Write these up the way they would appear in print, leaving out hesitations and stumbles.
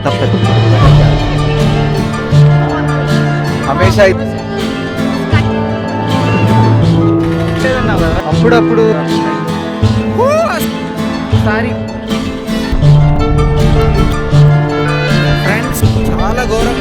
తప్పదు. హమేషా అప్పుడప్పుడు sorry friends చాలా ఘోరం.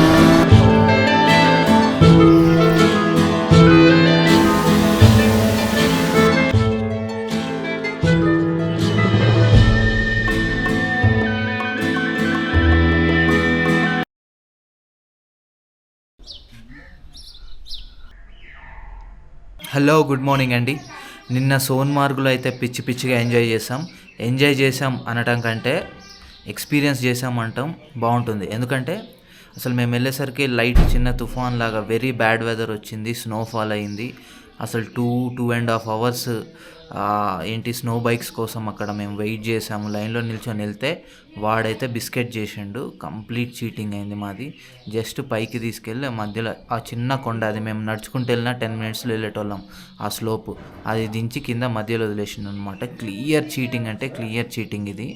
హలో, గుడ్ మార్నింగ్ అండి. నిన్న సోన్మార్గ్లో అయితే పిచ్చి పిచ్చిగా ఎంజాయ్ చేసాం అనటం కంటే ఎక్స్పీరియన్స్ చేసాం అంటాం బాగుంటుంది. ఎందుకంటే అసలు మేము వెళ్ళేసరికి లైట్ చిన్న తుఫాన్ లాగా వెరీ బ్యాడ్ వెదర్ వచ్చింది, స్నోఫాల్ అయింది. అసలు 2.5 hours స్నో బైక్స్ కోసం అక్కడ మేము వెయిట్ చేసాము. లైన్లో నిల్చొని వెళ్తే వాడైతే బిస్కెట్ చేసిండు. కంప్లీట్ చీటింగ్ అయింది మాది. జస్ట్ పైకి తీసుకెళ్ళి మధ్యలో ఆ చిన్న కొండ, అది మేము నడుచుకుంటూ వెళ్ళినా 10 minutesలో వెళ్ళేటోళ్ళం. ఆ స్లోపు అది దించి కింద మధ్యలో వదిలేసిండు అనమాట. క్లియర్ చీటింగ్ అంటే క్లియర్ చీటింగ్. ఇది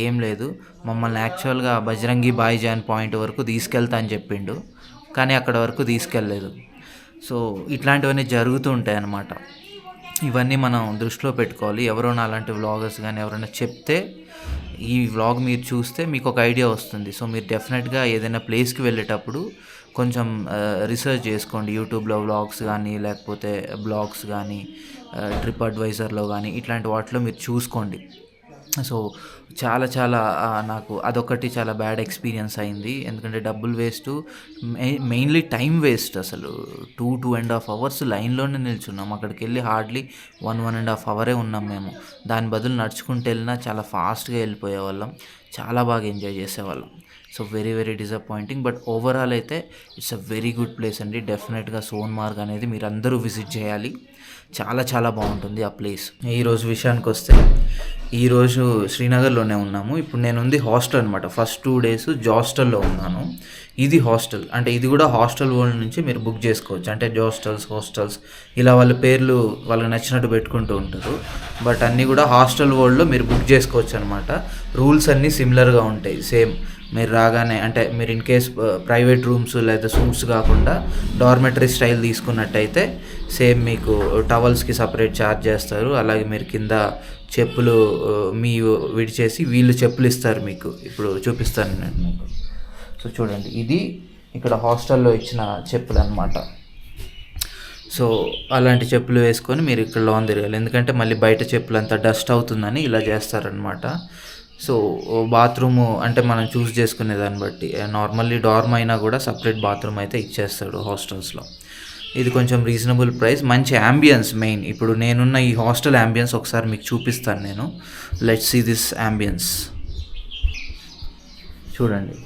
ఏం లేదు. మమ్మల్ని యాక్చువల్గా బజరంగి భాయిజాన్ పాయింట్ వరకు తీసుకెళ్తా అని చెప్పిండు, కానీ అక్కడ వరకు తీసుకెళ్ళలేదు. సో ఇట్లాంటివన్నీ జరుగుతూ ఉంటాయి అన్నమాట. ఇవన్నీ మనం దృష్టిలో పెట్టుకోవాలి. ఎవరైనా అలాంటి వ్లాగర్స్ కానీ ఎవరైనా చెప్తే ఈ వ్లాగ్ మీరు చూస్తే మీకు ఒక ఐడియా వస్తుంది. సో మీరు డెఫినెట్గా ఏదైనా ప్లేస్కి వెళ్ళేటప్పుడు కొంచెం రీసెర్చ్ చేసుకోండి. యూట్యూబ్లో వ్లాగ్స్ కానీ లేకపోతే బ్లాగ్స్ కానీ ట్రిప్ అడ్వైజర్లో కానీ ఇట్లాంటి వాటిలో మీరు చూసుకోండి. సో చాలా నాకు అదొకటి చాలా బ్యాడ్ ఎక్స్పీరియన్స్ అయింది. ఎందుకంటే డబ్బులు వేస్ట్, మెయిన్లీ టైం వేస్ట్. అసలు 2.5 hours లైన్లోనే నిల్చున్నాం. అక్కడికి వెళ్ళి హార్డ్లీ 1.5 hour ఉన్నాం మేము. దాని బదులు నడుచుకుంటూ వెళ్ళినా చాలా ఫాస్ట్గా వెళ్ళిపోయేవాళ్ళం. చాలా బాగా ఎంజాయ్ చేసేవాళ్ళం. So very disappointing. But overall అయితే it's a very good place అండి. డెఫినెట్గా సోన్మార్గ్ అనేది మీరు అందరూ విజిట్ చేయాలి. చాలా బాగుంటుంది ఆ ప్లేస్. ఈరోజు విషయానికి వస్తే, ఈరోజు శ్రీనగర్లోనే ఉన్నాము. ఇప్పుడు నేను ఉంది హాస్టల్ అనమాట. ఫస్ట్ 2 days జాస్టల్లో ఉన్నాను. ఇది హాస్టల్ అంటే ఇది కూడా హాస్టల్ వరల్డ్ నుంచి మీరు బుక్ చేసుకోవచ్చు. అంటే హాస్టల్స్ ఇలా వాళ్ళ పేర్లు వాళ్ళకి నచ్చినట్టు పెట్టుకుంటూ ఉంటారు. బట్ అన్నీ కూడా హాస్టల్ వరల్డ్లో మీరు బుక్ చేసుకోవచ్చు అనమాట. రూల్స్ అన్నీ సిమిలర్గా ఉంటాయి. సేమ్ మీరు రాగానే అంటే మీరు ఇన్ కేస్ ప్రైవేట్ రూమ్స్ లేదా సూట్స్ కాకుండా డార్మెటరీ స్టైల్ తీసుకున్నట్టయితే సేమ్ మీకు టవల్స్కి సపరేట్ ఛార్జ్ చేస్తారు. అలాగే మీరు కింద చెప్పులు మీ విడిచేసి వీళ్ళు చెప్పులు ఇస్తారు మీకు. ఇప్పుడు చూపిస్తాను నేను మీకు. సో చూడండి, ఇది ఇక్కడ హాస్టల్లో ఇచ్చిన చెప్పులు అన్నమాట. సో అలాంటి చెప్పులు వేసుకొని మీరు ఇక్కడ లోన్ తిరగాలి. ఎందుకంటే మళ్ళీ బయట చెప్పులు అంతా డస్ట్ అవుతుందని ఇలా చేస్తారనమాట. సో బాత్రూము అంటే మనం చూస్ చేసుకునే దాన్ని బట్టి, నార్మల్లీ డార్మ్ అయినా కూడా సపరేట్ బాత్రూమ్ అయితే ఇచ్చేస్తాడు హాస్టల్స్లో. ఇది కొంచెం రీజనబుల్ ప్రైస్, మంచి యాంబియన్స్. మెయిన్ ఇప్పుడు నేనున్న ఈ హాస్టల్ యాంబియన్స్ ఒకసారి మీకు చూపిస్తాను నేను. Let's see this ambience. చూడండి,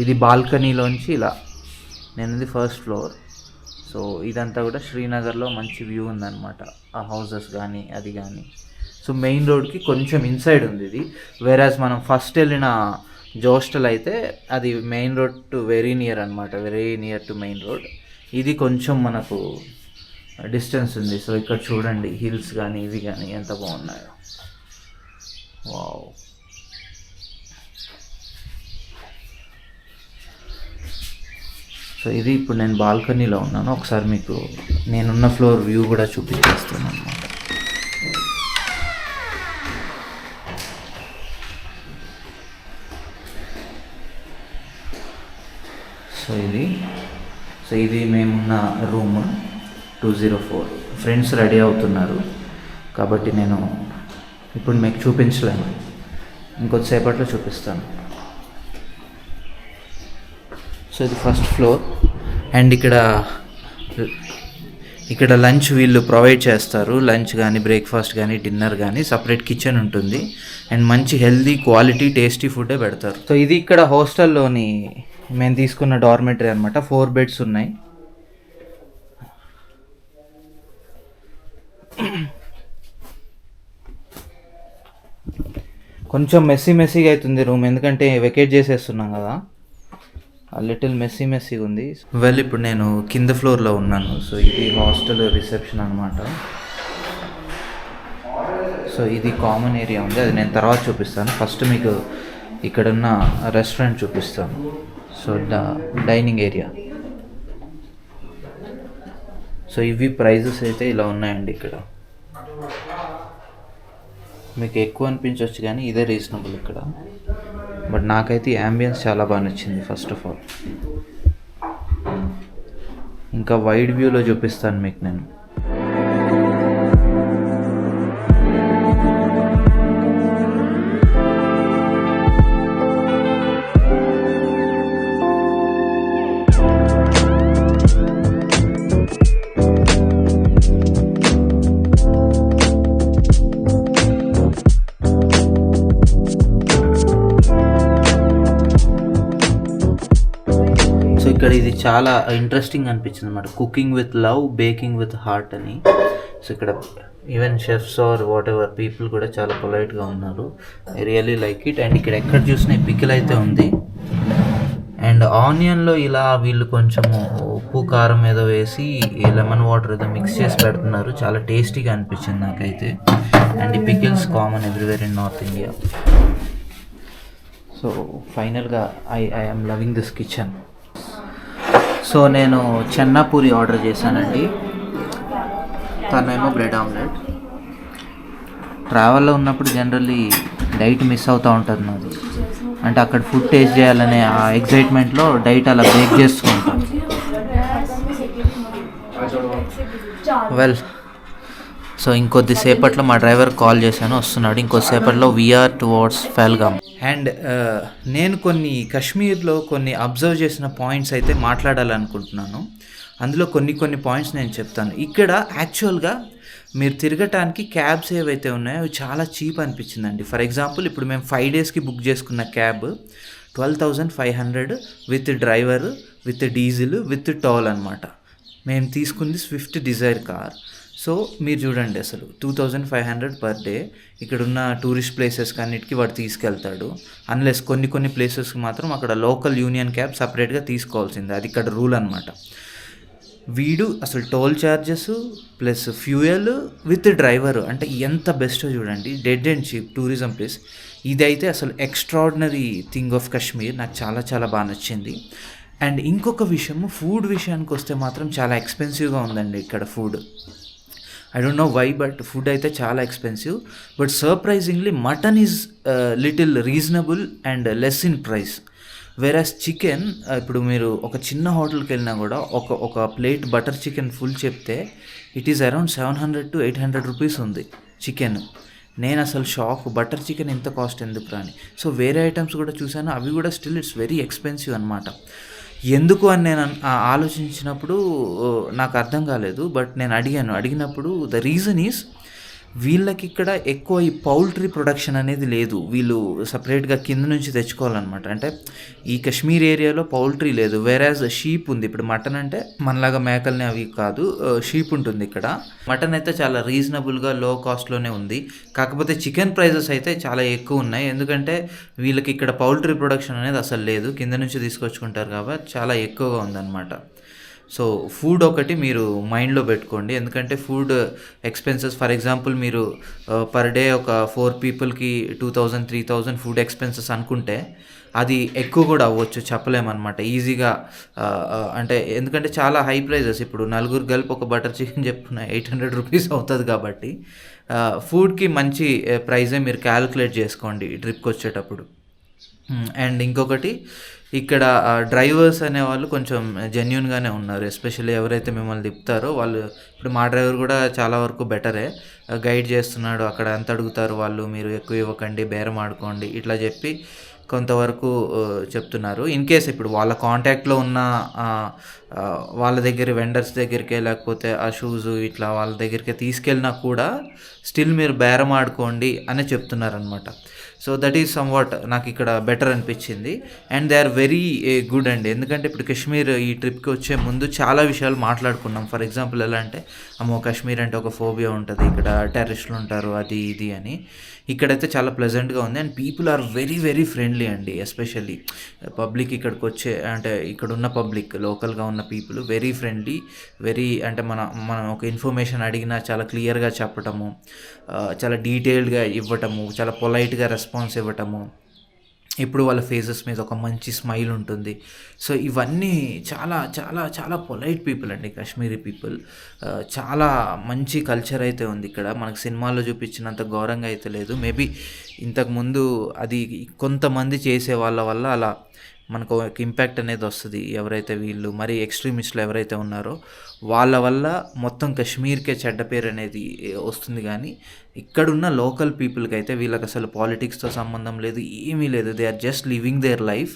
ఇది బాల్కనీలోంచి ఇలా, నేనుది 1st floor. సో ఇదంతా కూడా శ్రీనగర్లో మంచి వ్యూ ఉందన్నమాట. ఆ హౌసెస్ కానీ అది కానీ. సో మెయిన్ రోడ్కి కొంచెం ఇన్సైడ్ ఉంది ఇది. వేరాజ్ మనం ఫస్ట్ వెళ్ళిన జోస్టల్ అయితే అది main road to very near అనమాట, very near to main road. ఇది కొంచెం మనకు డిస్టెన్స్ ఉంది. సో ఇక్కడ చూడండి, హిల్స్ కానీ ఇవి కానీ ఎంత బాగున్నాయో. వావ్. సో ఇది ఇప్పుడు నేను బాల్కనీలో ఉన్నాను. ఒకసారి మీకు నేనున్న ఫ్లోర్ వ్యూ కూడా చూపించేస్తాను అనమాట. సో ఇది మేమున్న రూమ్ 204. ఫ్రెండ్స్ రెడీ అవుతున్నారు కాబట్టి నేను ఇప్పుడు మీకు చూపించలేను, ఇంకొద్దిసేపట్లో చూపిస్తాను. సో ఇది 1st floor. అండ్ ఇక్కడ లంచ్ వీళ్ళు ప్రొవైడ్ చేస్తారు. లంచ్ కానీ బ్రేక్ఫాస్ట్ కానీ డిన్నర్ కానీ సపరేట్ కిచెన్ ఉంటుంది. అండ్ మంచి హెల్దీ క్వాలిటీ టేస్టీ ఫుడ్డే పెడతారు. సో ఇది ఇక్కడ హాస్టల్లోని మేము తీసుకున్న డార్మెటరీ అనమాట. 4 beds ఉన్నాయి. కొంచెం మెస్సీగా అవుతుంది రూమ్, ఎందుకంటే వెకేట్ చేసేస్తున్నాం కదా. లిటిల్ మెస్సీగా ఉంది. ఇప్పుడు నేను కింద ఫ్లోర్లో ఉన్నాను. సో ఇది హాస్టల్ రిసెప్షన్ అనమాట. సో ఇది కామన్ ఏరియా ఉంది, అది నేను తర్వాత చూపిస్తాను. ఫస్ట్ మీకు ఇక్కడున్న రెస్టారెంట్ చూపిస్తాను. So dining area. సో ఇవి ప్రైజెస్ అయితే ఇలా ఉన్నాయండి. ఇక్కడ మీకు ఎక్కువ అనిపించవచ్చు కానీ ఇదే రీజనబుల్ ఇక్కడ. బట్ నాకైతే ఈ యాంబియన్స్ చాలా బాగా నచ్చింది ఫస్ట్ ఆఫ్ ఆల్. ఇంకా వైడ్ వ్యూలో చూపిస్తాను మీకు నేను. ఇక్కడ ఇది చాలా ఇంట్రెస్టింగ్ అనిపించింది అనమాట. Cooking with love, baking with heart అని. సో ఇక్కడ even chefs or whatever people కూడా చాలా పొలైట్గా ఉన్నారు. I really like it. And ఇక్కడ ఎక్కడ చూసినా పికిల్ అయితే ఉంది. అండ్ ఆనియన్లో ఇలా వీళ్ళు కొంచెం ఉప్పు కారం ఏదో వేసి లెమన్ వాటర్ ఏదో మిక్స్ చేసి పెడుతున్నారు. చాలా టేస్టీగా అనిపించింది నాకైతే. అండ్ ఈ pickles common everywhere in north India. So ఫైనల్గా I am loving this kitchen. So నేను చెన్నా పూరి ఆర్డర్ చేశానండి. తనేమో బ్రెడ్ ఆమ్లెట్. ట్రావెల్లో ఉన్నప్పుడు జనరల్లీ డైట్ మిస్ అవుతూ ఉంటుంది నాది. అంటే అక్కడ ఫుడ్ టేస్ట్ చేయాలనే ఆ ఎగ్జైట్మెంట్లో డైట్ అలా బ్రేక్ చేసుకుంటాను. వెల్, సో ఇంకొద్దిసేపట్లో మా డ్రైవర్ కాల్ చేశాను, వస్తున్నాడు. ఇంకొద్దిసేపట్లో వీఆర్ టువర్డ్స్ ఫెల్గామ్. అండ్ నేను కొన్ని కశ్మీర్లో కొన్ని అబ్జర్వ్ చేసిన పాయింట్స్ అయితే మాట్లాడాలనుకుంటున్నాను. అందులో కొన్ని పాయింట్స్ నేను చెప్తాను. ఇక్కడ యాక్చువల్గా మీరు తిరగటానికి క్యాబ్స్ ఏవైతే ఉన్నాయో అవి చాలా చీప్ అనిపించిందండి. ఫర్ ఎగ్జాంపుల్ ఇప్పుడు మేము 5 డేస్కి బుక్ చేసుకున్న cab 12,500 with driver, with diesel, with toll అనమాట. మేము తీసుకుంది స్విఫ్ట్ డిజైర్ కార్. సో మీరు చూడండి, అసలు 2,500 పర్ డే. ఇక్కడున్న టూరిస్ట్ ప్లేసెస్కి అన్నిటికీ వాడు తీసుకెళ్తాడు. అన్లెస్ కొన్ని ప్లేసెస్కి మాత్రం అక్కడ లోకల్ యూనియన్ క్యాబ్ సపరేట్గా తీసుకోవాల్సిందే. అది ఇక్కడ రూల్ అనమాట. వీడు అసలు toll charges plus fuel with driver అంటే ఎంత బెస్టో చూడండి. Dead and cheap tourism place. ఇదైతే అసలు ఎక్స్ట్రాడినరీ థింగ్ ఆఫ్ కాశ్మీర్. నాకు చాలా బాగా నచ్చింది. అండ్ ఇంకొక విషయము, ఫుడ్ విషయానికి వస్తే మాత్రం చాలా ఎక్స్పెన్సివ్గా ఉందండి ఇక్కడ food. I don't know why, but food అయితే చాలా expensive. But surprisingly mutton is little reasonable and less in price. Whereas chicken, ఇప్పుడు మీరు ఒక చిన్న హోటల్కి వెళ్ళినా కూడా ఒక ప్లేట్ బటర్ చికెన్ ఫుల్ చెప్తే it is around 700 to 800 rupees ఉంది చికెన్. నేను అసలు షాక్, బటర్ చికెన్ ఇంత కాస్ట్ ఎందుకు రాని. సో వేరే ఐటమ్స్ కూడా చూసాను, అవి కూడా స్టిల్ ఇట్స్ వెరీ ఎక్స్పెన్సివ్ అనమాట. ఎందుకు అని నేను ఆలోచించినప్పుడు నాకు అర్థం కాలేదు. బట్ నేను అడిగినప్పుడు ద రీజన్ ఈజ్ వీళ్ళకి ఇక్కడ ఎక్కువ ఈ పౌల్ట్రీ ప్రొడక్షన్ అనేది లేదు. వీళ్ళు సపరేట్గా కింద నుంచి తెచ్చుకోవాలన్నమాట. అంటే ఈ కాశ్మీర్ ఏరియాలో పౌల్ట్రీ లేదు. వేరాజ్ షీప్ ఉంది. ఇప్పుడు మటన్ అంటే మనలాగా మేకల్ని అవి కాదు, షీప్ ఉంటుంది ఇక్కడ. మటన్ అయితే చాలా రీజనబుల్గా లో కాస్ట్లోనే ఉంది. కాకపోతే చికెన్ ప్రైజెస్ అయితే చాలా ఎక్కువ ఉన్నాయి. ఎందుకంటే వీళ్ళకి ఇక్కడ పౌల్ట్రీ ప్రొడక్షన్ అనేది అసలు లేదు, కింద నుంచి తీసుకొచ్చుకుంటారు కాబట్టి చాలా ఎక్కువగా ఉందన్నమాట. సో ఫుడ్ ఒకటి మీరు మైండ్లో పెట్టుకోండి. ఎందుకంటే ఫుడ్ ఎక్స్పెన్సెస్, ఫర్ ఎగ్జాంపుల్ మీరు పర్ డే ఒక 4 పీపుల్కి 2,000-3,000 ఫుడ్ ఎక్స్పెన్సెస్ అనుకుంటే అది ఎక్కువ కూడా అవ్వచ్చు, చెప్పలేమన్నమాట ఈజీగా. అంటే ఎందుకంటే చాలా హై ప్రైజెస్. ఇప్పుడు నలుగురు కలిపి ఒక బటర్ చికెన్ చెప్పుకున్న 800 రూపీస్ అవుతుంది. కాబట్టి ఫుడ్కి మంచి ప్రైజే మీరు క్యాలిక్యులేట్ చేసుకోండి ట్రిప్కి వచ్చేటప్పుడు. అండ్ ఇంకొకటి, ఇక్కడ డ్రైవర్స్ అనేవాళ్ళు కొంచెం జెన్యూన్గానే ఉన్నారు. ఎస్పెషల్లీ ఎవరైతే మిమ్మల్ని తిప్పుతారో వాళ్ళు. ఇప్పుడు మా డ్రైవర్ కూడా చాలా వరకు బెటరే, గైడ్ చేస్తున్నాడు. అక్కడ ఎంత అడుగుతారు వాళ్ళు, మీరు ఎక్కువ ఇవ్వకండి, బేరం ఆడుకోండి, ఇట్లా చెప్పి కొంతవరకు చెప్తున్నారు. ఇన్ కేస్ ఇప్పుడు వాళ్ళ కాంటాక్ట్లో ఉన్న వాళ్ళ దగ్గర వెండర్స్ దగ్గరికే, లేకపోతే ఆ షూస్ ఇట్లా వాళ్ళ దగ్గరికి తీసుకెళ్ళినా కూడా స్టిల్ మీరు బేరం ఆడుకోండి అని చెప్తున్నారనమాట. So that is somewhat నాకు ఇక్కడ బెటర్ అనిపించింది. And they are very good అండి. ఎందుకంటే ఇప్పుడు కాశ్మీర్ ఈ ట్రిప్కి వచ్చే ముందు చాలా విషయాలు మాట్లాడుకున్నాం. ఫర్ ఎగ్జాంపుల్ ఎలా అంటే, అమ్మో కాశ్మీర్ అంటే ఒక ఫోబియా ఉంటుంది, ఇక్కడ టెర్రరిస్టులు ఉంటారు, అది ఇది అని. ఇక్కడైతే చాలా ప్లెజెంట్గా ఉంది. And people are very very friendly అండి. ఎస్పెషల్లీ పబ్లిక్ ఇక్కడికి వచ్చే, అంటే ఇక్కడ ఉన్న పబ్లిక్, లోకల్గా ఉన్న పీపుల్ వెరీ ఫ్రెండ్లీ. వెరీ అంటే మనం ఒక ఇన్ఫర్మేషన్ అడిగినా చాలా క్లియర్గా చెప్పటము, చాలా డీటెయిల్డ్గా ఇవ్వటము, చాలా పొలైట్గా రెస్పాన్స్ ఇవ్వటము. ఎప్పుడు వాళ్ళ ఫేసెస్ మీద ఒక మంచి స్మైల్ ఉంటుంది. సో ఇవన్నీ చాలా చాలా చాలా పొలైట్ పీపుల్ అండి కాశ్మీరీ పీపుల్. చాలా మంచి కల్చర్ అయితే ఉంది ఇక్కడ. మనకు సినిమాల్లో చూపించినంత ఘోరంగా అయితే లేదు. మేబీ ఇంతకుముందు అది కొంతమంది చేసే వాళ్ళ వల్ల అలా మనకు ఒక ఇంపాక్ట్ అనేది వస్తుంది. ఎవరైతే వీళ్ళు మరీ ఎక్స్ట్రీమిస్టులు ఎవరైతే ఉన్నారో వాళ్ళ వల్ల మొత్తం కశ్మీర్కే చెడ్డ పేరు అనేది వస్తుంది. కానీ ఇక్కడున్న లోకల్ పీపుల్కి అయితే వీళ్ళకి అసలు పాలిటిక్స్తో సంబంధం లేదు, ఏమీ లేదు. They are just living their life.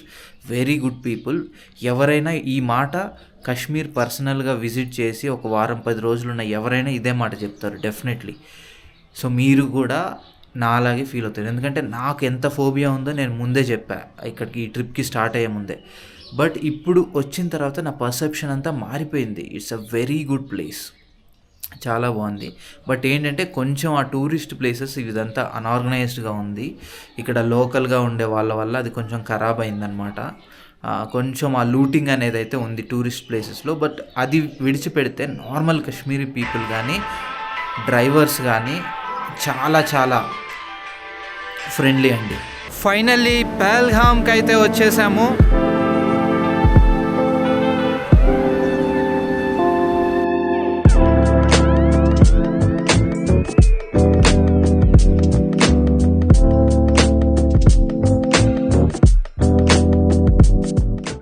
Very good people. ఎవరైనా ఈ మాట కశ్మీర్ పర్సనల్గా విజిట్ చేసి ఒక వారం 10 రోజులున్న ఎవరైనా ఇదే మాట చెప్తారు డెఫినెట్లీ. సో మీరు కూడా నా అలాగే ఫీల్ అవుతారు. ఎందుకంటే నాకు ఎంత ఫోబియా ఉందో నేను ముందే చెప్పా ఇక్కడికి ఈ ట్రిప్కి స్టార్ట్ అయ్యే ముందే. బట్ ఇప్పుడు వచ్చిన తర్వాత నా పర్సెప్షన్ అంతా మారిపోయింది. It's a very good place, చాలా బాగుంది. బట్ ఏంటంటే కొంచెం ఆ టూరిస్ట్ ప్లేసెస్ ఇదంతా అన్ఆర్గనైజ్డ్గా ఉంది. ఇక్కడ లోకల్గా ఉండే వాళ్ళ వల్ల అది కొంచెం ఖరాబ్ అయిందనమాట. కొంచెం ఆ లూటింగ్ అనేది అయితే ఉంది టూరిస్ట్ ప్లేసెస్లో. బట్ అది విడిచిపెడితే నార్మల్ కాశ్మీరీ పీపుల్ కానీ డ్రైవర్స్ కానీ చాలా చాలా ఫ్రెండ్లీ అండి. ఫైనల్లీ పహల్గామ్కి అయితే వచ్చేసాము.